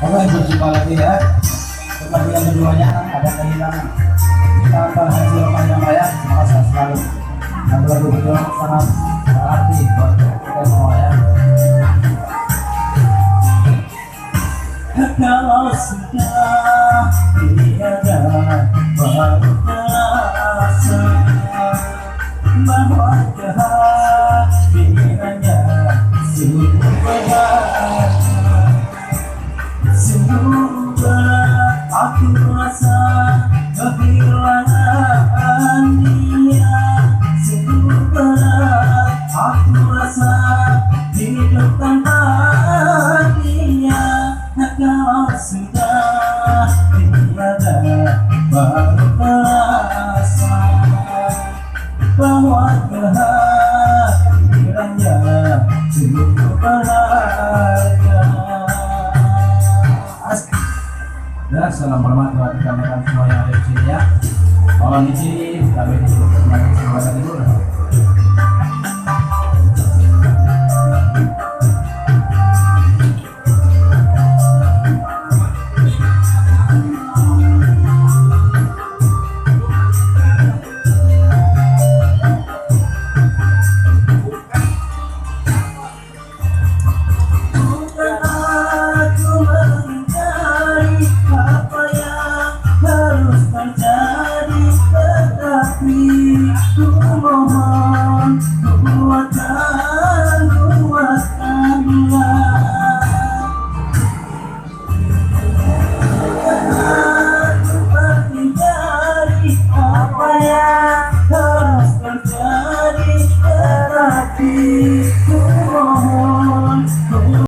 Oke, berjumpa lagi ya. Seperti yang keduanya ada kehilangan. Kita akan hasil yang layak, maka saya selalu. Lagu-lagu beliau sangat berarti buat kita semua ya. Kalau sudah tiada baru terasa bahwa kehadirannya sungguh berat. Sungguh berat aku rasa kehilangan dia. Sungguh berat aku rasa hidup tanpa dia. Kalau sudah tiada baru terasa bahwa kehadirannya sungguh berharga. Ya, salam hormat buat rekan-rekan semua yang ada di sini ya. Mohon izin